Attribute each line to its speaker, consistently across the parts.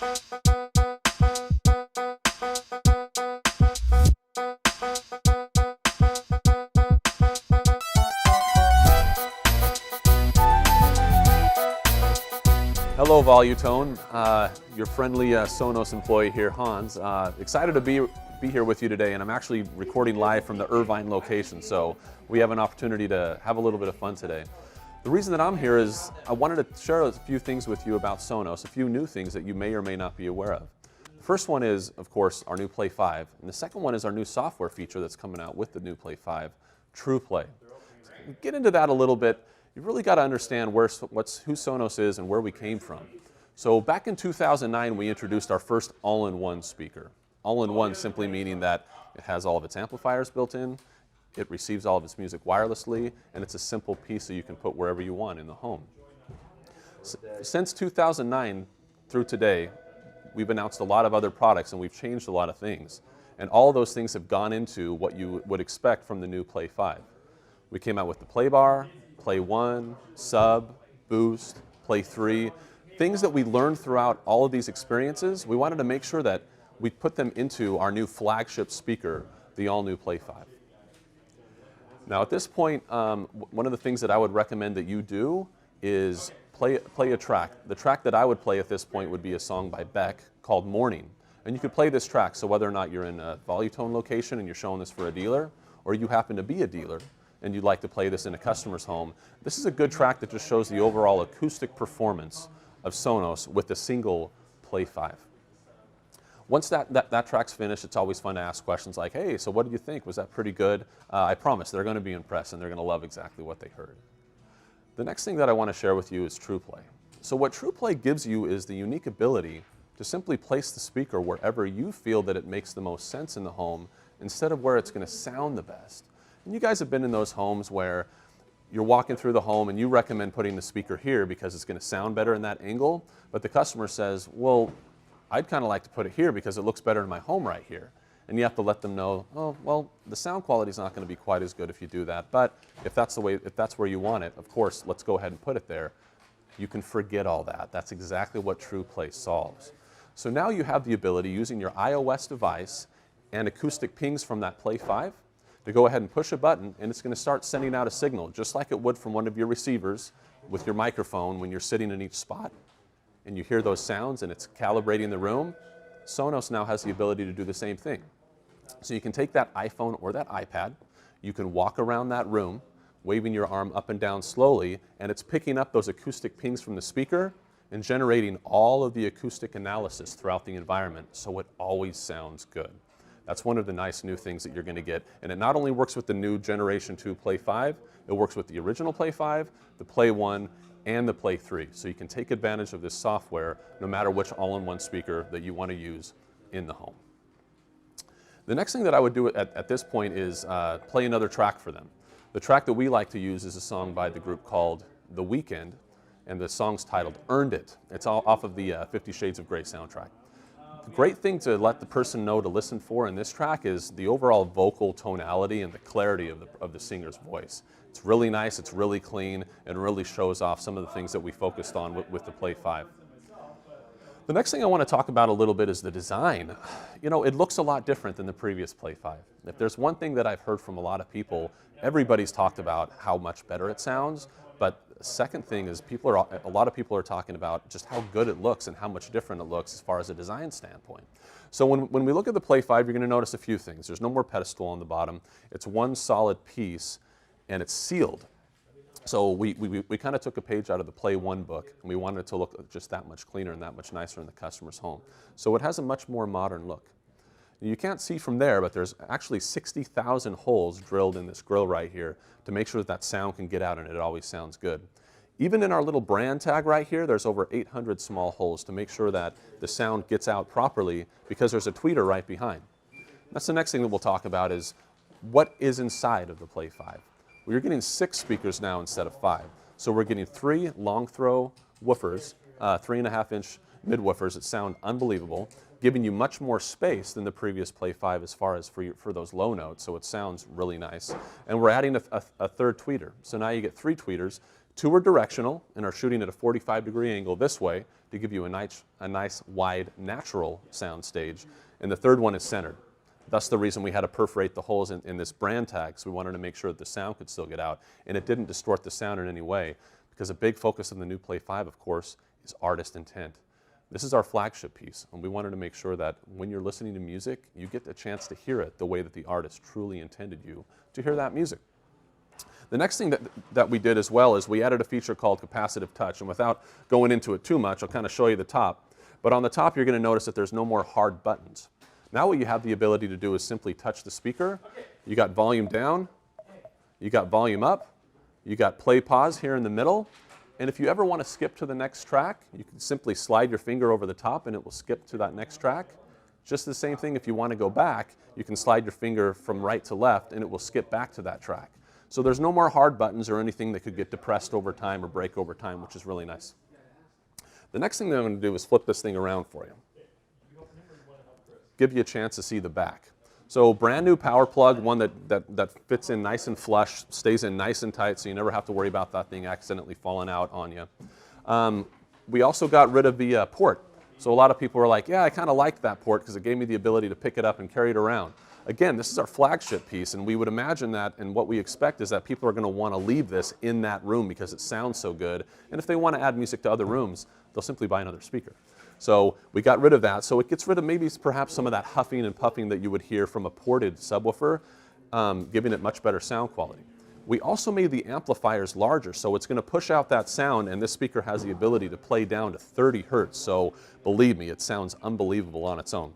Speaker 1: Hello Volutone, your friendly Sonos employee here, Hans. Excited to be here with you today, and I'm actually recording live from the Irvine location, so we have an opportunity to have a little bit of fun today. The reason that I'm here is I wanted to share a few things with you about Sonos, a few new things that you may or may not be aware of. The first one is, of course, our new Play 5, and the second one is our new software feature that's coming out with the new Play 5, TruePlay. So we'll get into that a little bit. You've really got to understand who Sonos is and where we came from. So back in 2009, we introduced our first all-in-one speaker. All-in-one simply meaning that it has all of its amplifiers built in, it receives all of its music wirelessly, and it's a simple piece that you can put wherever you want in the home. Since 2009 through today, we've announced a lot of other products and we've changed a lot of things. And all those things have gone into what you would expect from the new Play 5. We came out with the Play Bar, Play 1, Sub, Boost, Play 3, things that we learned throughout all of these experiences. We wanted to make sure that we put them into our new flagship speaker, the all-new Play 5. Now at this point, one of the things that I would recommend that you do is play a track. The track that I would play at this point would be a song by Beck called Morning. And you could play this track, so whether or not you're in a Volutone location and you're showing this for a dealer, or you happen to be a dealer, and you'd like to play this in a customer's home, this is a good track that just shows the overall acoustic performance of Sonos with the single Play 5. Once that track's finished, it's always fun to ask questions like, hey, so what did you think? Was that pretty good? I promise they're going to be impressed and they're going to love exactly what they heard. The next thing that I want to share with you is TruePlay. So what TruePlay gives you is the unique ability to simply place the speaker wherever you feel that it makes the most sense in the home instead of where it's going to sound the best. And you guys have been in those homes where you're walking through the home and you recommend putting the speaker here because it's going to sound better in that angle, but the customer says, well, I'd kind of like to put it here because it looks better in my home right here. And you have to let them know, oh, well, the sound quality is not going to be quite as good if you do that, but if that's where you want it, of course, let's go ahead and put it there. You can forget all that. That's exactly what TruePlay solves. So now you have the ability, using your iOS device and acoustic pings from that Play 5, to go ahead and push a button, and it's going to start sending out a signal, just like it would from one of your receivers with your microphone when you're sitting in each spot. And you hear those sounds and it's calibrating the room. Sonos now has the ability to do the same thing. So you can take that iPhone or that iPad, you can walk around that room, waving your arm up and down slowly, and it's picking up those acoustic pings from the speaker and generating all of the acoustic analysis throughout the environment, so it always sounds good. That's one of the nice new things that you're going to get. And it not only works with the new Generation 2 Play 5, it works with the original Play 5, the Play 1, and the Play 3. So you can take advantage of this software no matter which all-in-one speaker that you want to use in the home. The next thing that I would do at this point is play another track for them. The track that we like to use is a song by the group called The Weeknd, and the song's titled Earned It. It's all off of the 50 Shades of Grey soundtrack. The great thing to let the person know to listen for in this track is the overall vocal tonality and the clarity of the singer's voice. It's really nice, it's really clean, and really shows off some of the things that we focused on with the Play 5. The next thing I want to talk about a little bit is the design. You know, it looks a lot different than the previous Play 5. If there's one thing that I've heard from a lot of people, everybody's talked about how much better it sounds, but the second thing is a lot of people are talking about just how good it looks and how much different it looks as far as a design standpoint. So when we look at the Play 5, you're going to notice a few things. There's no more pedestal on the bottom. It's one solid piece, and it's sealed. So we kind of took a page out of the Play 1 book, and we wanted it to look just that much cleaner and that much nicer in the customer's home. So it has a much more modern look. You can't see from there, but there's actually 60,000 holes drilled in this grill right here to make sure that sound can get out and it always sounds good. Even in our little brand tag right here, there's over 800 small holes to make sure that the sound gets out properly because there's a tweeter right behind. That's the next thing that we'll talk about is what is inside of the Play 5. We're getting 6 speakers now instead of 5. So we're getting 3 long throw woofers, 3.5-inch mid woofers that sound unbelievable, giving you much more space than the previous Play 5 as far as for those low notes, so it sounds really nice. And we're adding a third tweeter. So now you get 3 tweeters, Two are directional and are shooting at a 45-degree angle this way to give you a nice wide, natural sound stage. And the third one is centered. That's the reason we had to perforate the holes in this brand tag, so we wanted to make sure that the sound could still get out, and it didn't distort the sound in any way, because a big focus of the new Play 5, of course, is artist intent. This is our flagship piece, and we wanted to make sure that when you're listening to music, you get the chance to hear it the way that the artist truly intended you to hear that music. The next thing that we did as well is we added a feature called capacitive touch, and without going into it too much, I'll kind of show you the top. But on the top, you're going to notice that there's no more hard buttons. Now what you have the ability to do is simply touch the speaker. You got volume down, you got volume up, you got play pause here in the middle, and if you ever want to skip to the next track, you can simply slide your finger over the top and it will skip to that next track. Just the same thing if you want to go back, you can slide your finger from right to left and it will skip back to that track. So there's no more hard buttons or anything that could get depressed over time or break over time, which is really nice. The next thing that I'm going to do is flip this thing around for you. Give you a chance to see the back. So brand new power plug, one that fits in nice and flush, stays in nice and tight, so you never have to worry about that thing accidentally falling out on you. We also got rid of the port. So a lot of people were like, yeah, I kind of liked that port because it gave me the ability to pick it up and carry it around. Again, this is our flagship piece, and we would imagine that, and what we expect is that people are going to want to leave this in that room because it sounds so good, and if they want to add music to other rooms, they'll simply buy another speaker. So we got rid of that, so it gets rid of maybe perhaps some of that huffing and puffing that you would hear from a ported subwoofer, giving it much better sound quality. We also made the amplifiers larger, so it's going to push out that sound, and this speaker has the ability to play down to 30 hertz, so believe me, it sounds unbelievable on its own.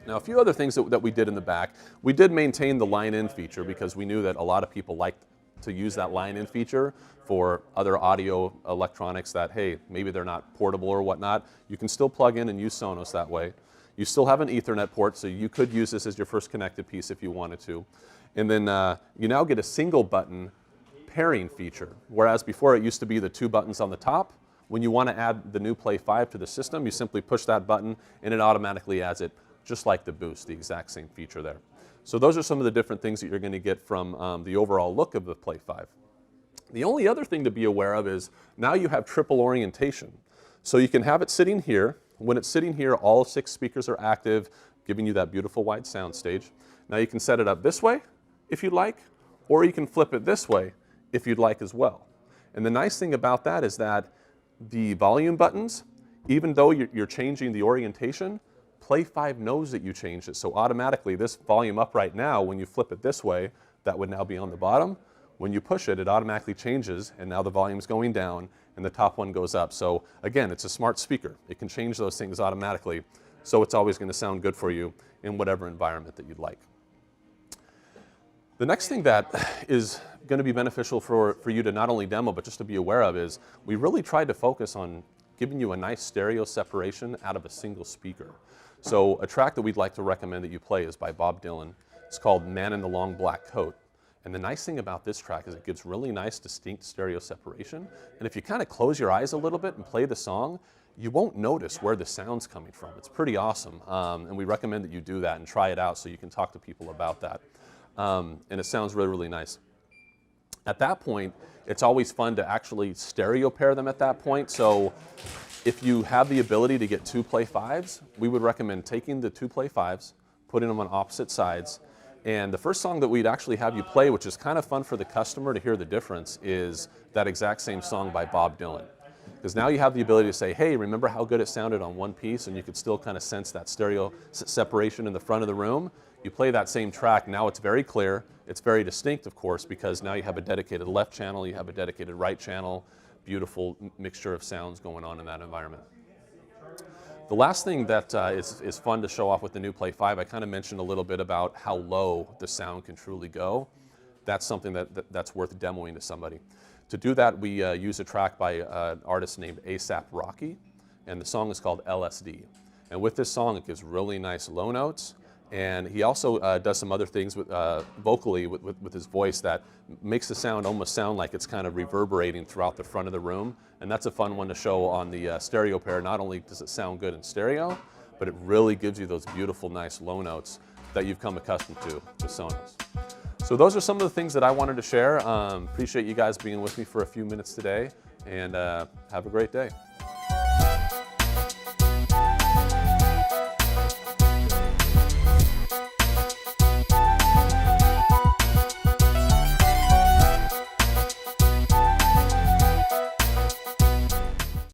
Speaker 1: Now, a few other things that we did in the back, we did maintain the line-in feature because we knew that a lot of people liked to use that line-in feature for other audio electronics that, hey, maybe they're not portable or whatnot. You can still plug in and use Sonos that way. You still have an Ethernet port, so you could use this as your first connected piece if you wanted to. And then you now get a single button pairing feature, whereas before it used to be the two buttons on the top. When you want to add the new Play 5 to the system, you simply push that button and it automatically adds it, just like the Boost, the exact same feature there. So those are some of the different things that you're going to get from the overall look of the Play 5. The only other thing to be aware of is now you have triple orientation. So you can have it sitting here. When it's sitting here, all 6 speakers are active, giving you that beautiful wide sound stage. Now you can set it up this way if you'd like, or you can flip it this way if you'd like as well. And the nice thing about that is that the volume buttons, even though you're changing the orientation, Play 5 knows that you changed it, so automatically this volume up right now, when you flip it this way, that would now be on the bottom. When you push it, it automatically changes, and now the volume's going down, and the top one goes up. So again, it's a smart speaker. It can change those things automatically, so it's always going to sound good for you in whatever environment that you'd like. The next thing that is going to be beneficial for you to not only demo, but just to be aware of is we really tried to focus on giving you a nice stereo separation out of a single speaker. So a track that we'd like to recommend that you play is by Bob Dylan. It's called Man in the Long Black Coat. And the nice thing about this track is it gives really nice, distinct stereo separation. And if you kind of close your eyes a little bit and play the song, you won't notice where the sound's coming from. It's pretty awesome. And we recommend that you do that and try it out so you can talk to people about that. And it sounds really, really nice. At that point, it's always fun to actually stereo pair them at that point. So if you have the ability to get 2 Play 5s, we would recommend taking the 2 Play 5s, putting them on opposite sides. And the first song that we'd actually have you play, which is kind of fun for the customer to hear the difference, is that exact same song by Bob Dylan. Because now you have the ability to say, hey, remember how good it sounded on one piece, and you could still kind of sense that stereo separation in the front of the room. You play that same track, now it's very clear, it's very distinct, of course, because now you have a dedicated left channel, you have a dedicated right channel, beautiful mixture of sounds going on in that environment. The last thing that is fun to show off with the new Play 5, I kind of mentioned a little bit about how low the sound can truly go. That's something that's worth demoing to somebody. To do that, we use a track by an artist named A$AP Rocky, and the song is called LSD. And with this song, it gives really nice low notes, and he also does some other things with, vocally with his voice that makes the sound almost sound like it's kind of reverberating throughout the front of the room. And that's a fun one to show on the stereo pair. Not only does it sound good in stereo, but it really gives you those beautiful, nice low notes that you've come accustomed to with Sonos. So those are some of the things that I wanted to share. Appreciate you guys being with me for a few minutes today, and have a great day.